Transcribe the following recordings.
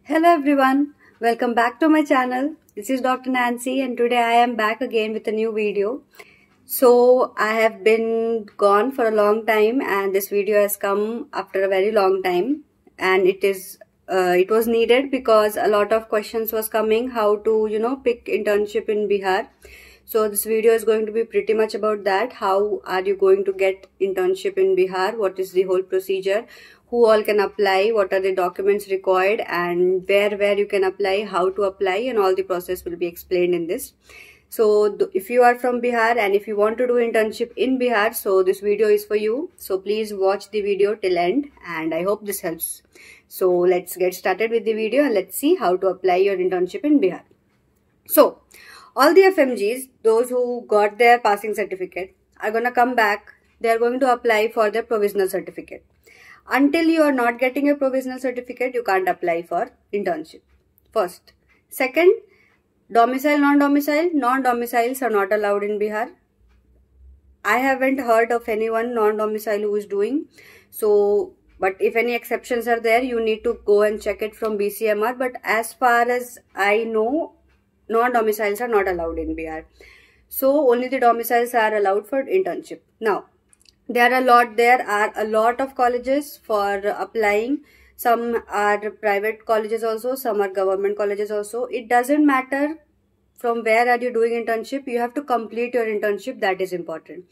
Hello everyone, welcome back to my channel. This is Dr. Nancy and today I am back again with a new video. So I have been gone for a long time and this video has come after a very long time, and it was needed because a lot of questions was coming how to pick internship in Bihar. So this video is going to be pretty much about that. How are you going to get internship in Bihar? What is the whole procedure? Who all can apply? What are the documents required? And where you can apply, how to apply, and all the process will be explained in this. So if you are from Bihar and if you want to do internship in Bihar, so this video is for you. So please watch the video till end and I hope this helps. So let's get started with the video and let's see how to apply your internship in Bihar. So all the FMGs, those who got their passing certificate, are going to come back. They are going to apply for their provisional certificate. Until you are not getting a provisional certificate, you can't apply for internship. First. Second, domicile, non-domicile. Non-domiciles are not allowed in Bihar. I haven't heard of anyone non-domicile who is doing. So, but if any exceptions are there, you need to go and check it from BCMR. But as far as I know, non-domiciles are not allowed in Bihar. So only the domiciles are allowed for internship. Now, there are a lot of colleges for applying. Some are private colleges also, some are government colleges also. It doesn't matter from where are you doing internship, you have to complete your internship. That is important.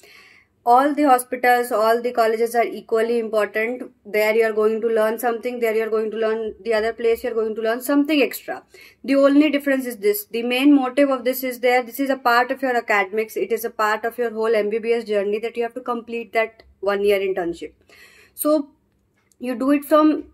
All the hospitals, all the colleges are equally important. There you are going to learn something, there you are going to learn, the other place you are going to learn something extra. The only difference is this. The main motive of this is this is a part of your academics. It is a part of your whole MBBS journey that you have to complete that 1 year internship. So you do it from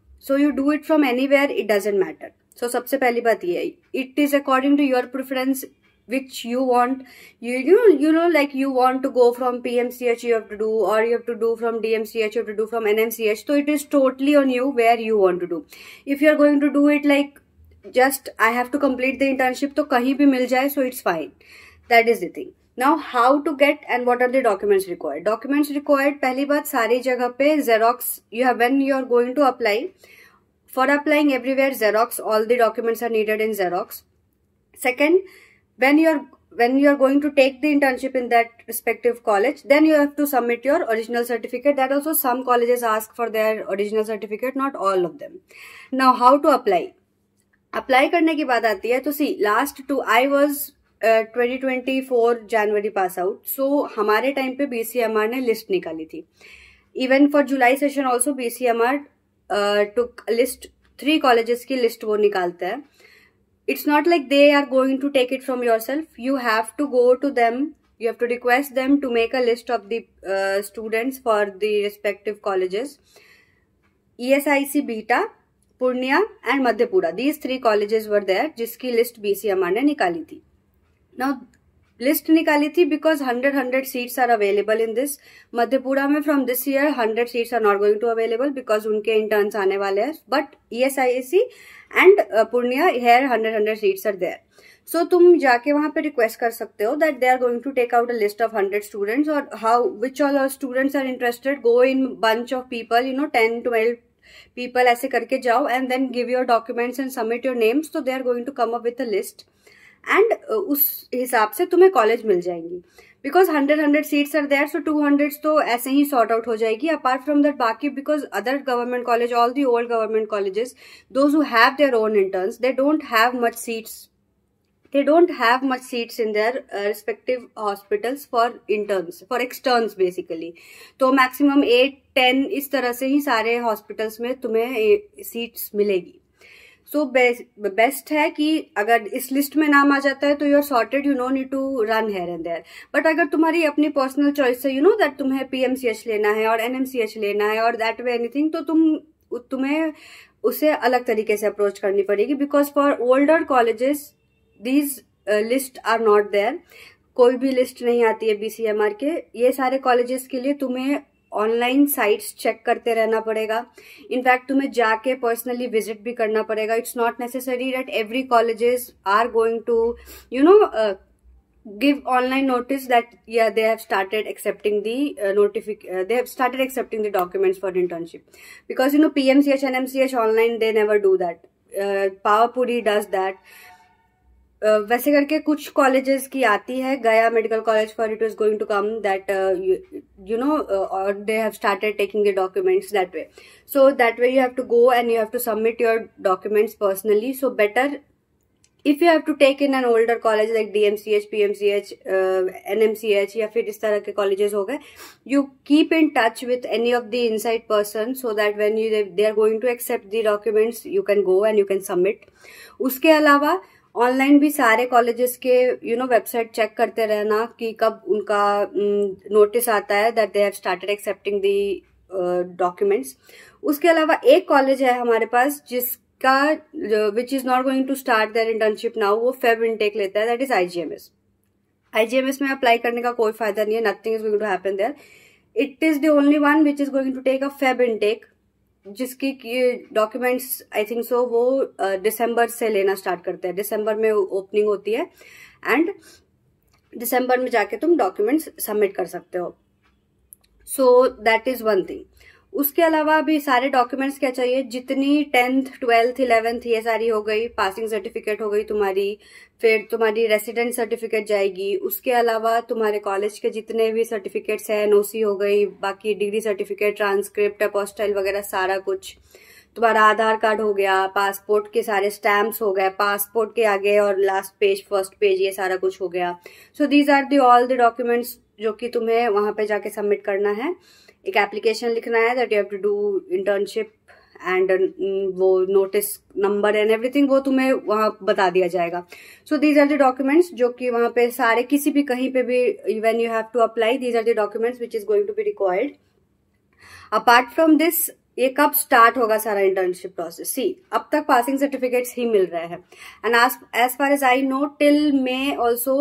anywhere, it doesn't matter. So सबसे पहली बात ये है, it is according to your preference which you want. Like you want to go from PMCH you have to do, or you have to do from DMCH, you have to do from NMCH. So it is totally on you where you want to do. If you are going to do it like just I have to complete the internship, तो कहीं भी मिल जाए, so it's fine. That is the thing. Now how to get and what are the documents required? Documents required, पहली बात सारी जगह पे Xerox you have when you are going to apply. For applying everywhere Xerox, all the documents are needed in Xerox. Second, when you are going to take the internship in that respective college, then you have to submit your original certificate. That also some colleges ask for their original certificate, not all of them. Now how to apply? Apply करने की बात आती है तो see, I was 2024 January pass out. So हमारे time पे BCMR ने list निकाली थी. Even for July session also BCMR took a list. 3 colleges की list वो निकालता है. It's not like they are going to take it from yourself. You have to go to them. You have to request them to make a list of the students for the respective colleges. ESIC Beta, Purnia and Madhepura. These 3 colleges were there जिसकी list BCMR ने निकाली थी. Now list निकाली थी because 100 seats are available in this. Madhepura में from this year 100 seats are not going to available because उनके interns आने वाले हैं. But ESIC and Purnia here 100 seats are there. So तुम जाके वहाँ पे request कर सकते हो that they are going to take out a list of 100 students, or which all students are interested. Go in bunch of people, 10-12 people ऐसे करके जाओ and then give your documents and submit your names. So they are going to come up with a list. And उस हिसाब से तुम्हें college मिल जाएंगी. Because 100 seats are there, so 200 तो ऐसे ही sort out हो जाएगी. Apart from that, बाकी because other government college, all the old government colleges, those who have their own interns, they don't have much seats. They don't have much seats in their respective hospitals for interns, for externs basically. तो maximum 8-10 इस तरह से ही सारे hospitals में तुम्हें seats मिलेगी. So best है कि अगर इस लिस्ट में नाम आ जाता है तो you are sorted, you no need to run here and there. But अगर तुम्हारी अपनी पर्सनल चॉइस है, दैट तुम्हें PMCH लेना है और NMCH लेना है और दैट वे एनीथिंग, तो तुम्हें उसे अलग तरीके से अप्रोच करनी पड़ेगी. Because for older colleges these list are not there. कोई भी लिस्ट नहीं आती है BCMR के. ये सारे कॉलेजेस के लिए तुम्हें ऑनलाइन साइट्स चेक करते रहना पड़ेगा. इनफैक्ट तुम्हें जाके पर्सनली विजिट भी करना पड़ेगा. It's not necessary that every colleges are going to give online notice that they have started accepting the documents for internship. Because PMCH and MCH online, they never do that. Pawapuri does that. वैसे करके कुछ colleges की आती है, Gaya medical college for it is going to come that you know or they have started taking the documents that way. So that way you have to go and you have to submit your documents personally. So better if you have to take in an older college like DMCH, PMCH, NMCH या फिर इस तरह के colleges हो गए, you keep in touch with any of the inside person so that when they are going to accept the documents you can go and you can submit. उसके अलावा online भी सारे कॉलेजेस के वेबसाइट चेक करते रहना कि कब उनका नोटिस आता है that they have started accepting the documents. उसके अलावा एक कॉलेज है हमारे पास जिसका which is not going to start there internship now, वो फेब इनटेक लेता है, दैट इज IGMS। IGMS में अप्लाई करने का कोई फायदा नहीं है, nothing is going to happen there. It is the only one which is going to take a Feb intake, जिसकी डॉक्यूमेंट्स आई थिंक सो वो दिसंबर से लेना स्टार्ट करते हैं। दिसंबर में ओपनिंग होती है एंड दिसंबर में जाके तुम डॉक्यूमेंट्स सबमिट कर सकते हो। So that is one thing. उसके अलावा भी सारे डॉक्यूमेंट्स क्या चाहिए, जितनी 10th 12th 11th ये सारी हो गई, पासिंग सर्टिफिकेट हो गई तुम्हारी, फिर तुम्हारी रेसिडेंट सर्टिफिकेट जाएगी। उसके अलावा तुम्हारे कॉलेज के जितने भी सर्टिफिकेट्स हैं, NOC हो गई, बाकी डिग्री सर्टिफिकेट, ट्रांसक्रिप्ट, अपोस्टाइल वगैरह सारा कुछ, तुम्हारा आधार कार्ड हो गया, पासपोर्ट के सारे स्टैम्प्स हो गए, पासपोर्ट के आगे और लास्ट पेज, फर्स्ट पेज, ये सारा कुछ हो गया। So these are the all the documents जो कि तुम्हें वहां पे जाके सबमिट करना है। एक एप्लीकेशन लिखना है that you have to do internship and वो नोटिस नंबर एंड एवरीथिंग वो तुम्हें वहां बता दिया जाएगा। So these are the documents जो कि वहां पे सारे किसी भी कहीं पे भी when you have to apply, these are the documents which is going to be required. Apart from this, ये कब स्टार्ट होगा सारा इंटर्नशिप प्रोसेस? सी, अब तक पासिंग सर्टिफिकेट्स ही मिल रहे हैं and as far as I know till May also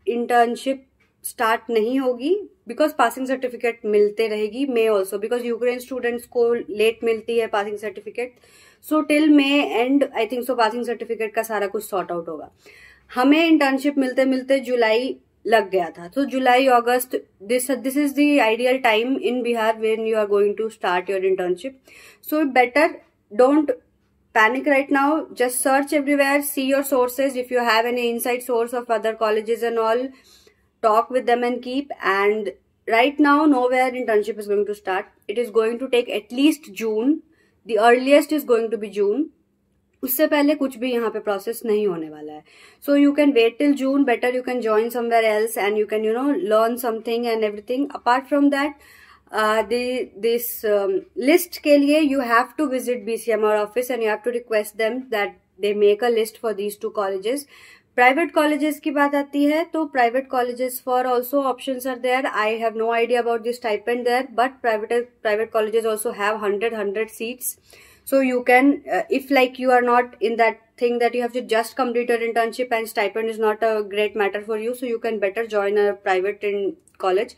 internship start नहीं होगी बिकॉज पासिंग सर्टिफिकेट मिलते रहेगी May also, because Ukraine students को लेट मिलती है passing certificate. So till May and I think so passing certificate का सारा कुछ सॉर्ट आउट होगा। हमें इंटर्नशिप मिलते मिलते जुलाई लग गया था, तो जुलाई अगस्त this is the ideal time in Bihar when you are going to start your internship. So better don't panic right now, just search everywhere, see your sources, if you have any inside source of other colleges and all, talk with them and keep. And right now nowhere internship is going to start, it is going to take at least June, the earliest is going to be June। उससे पहले कुछ भी यहाँ पे process नहीं होने वाला है। So you can wait till June, better you can join somewhere else and you can learn something and everything. Apart from that this list के लिए you have to visit BCMR office and you have to request them that they make a list for these two colleges। Private colleges की बात आती है तो private colleges for also options are there. I have no idea about this stipend there, but private colleges also have 100 seats। So you can, if like you are not in that thing that you have to just complete your internship and stipend is not a great matter for you, so you can better join a private in college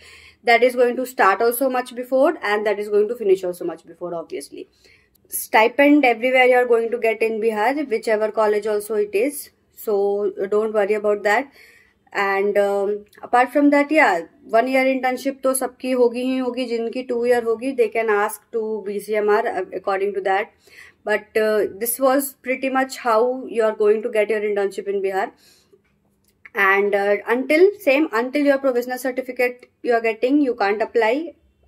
that is going to start also much before and that is going to finish also much before, obviously. Stipend everywhere you are going to get in Bihar, whichever college also it is, so don't worry about that। And apart from that, या 1 year internship तो सबकी होगी ही होगी, जिनकी 2 year होगी they can ask to BCMR according to that, but this was pretty much how you are going to get your internship in Bihar. And until your provisional certificate you are getting, you can't apply।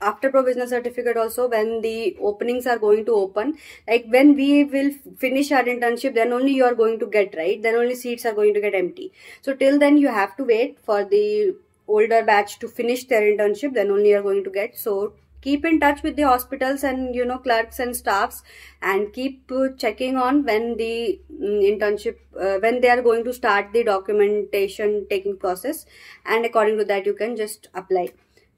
After provisional certificate also, when the openings are going to open, like when we will finish our internship, then only you are going to get, right, then only seats are going to get empty। So till then you have to wait for the older batch to finish their internship, then only you are going to get। So keep in touch with the hospitals and clerks and staffs and keep checking on when the internship when they are going to start the documentation taking process, and according to that you can just apply।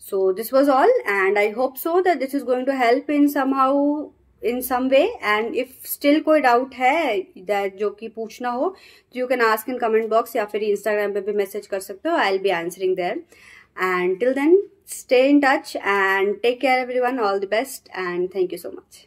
So this was all, and I hope so that this is going to help in some way। And if still कोई doubt है that जो कि पूछना हो, you can ask in comment box या फिर Instagram पे भी message कर सकते हो, I'll be answering there। And till then, stay in touch and take care everyone, all the best and thank you so much।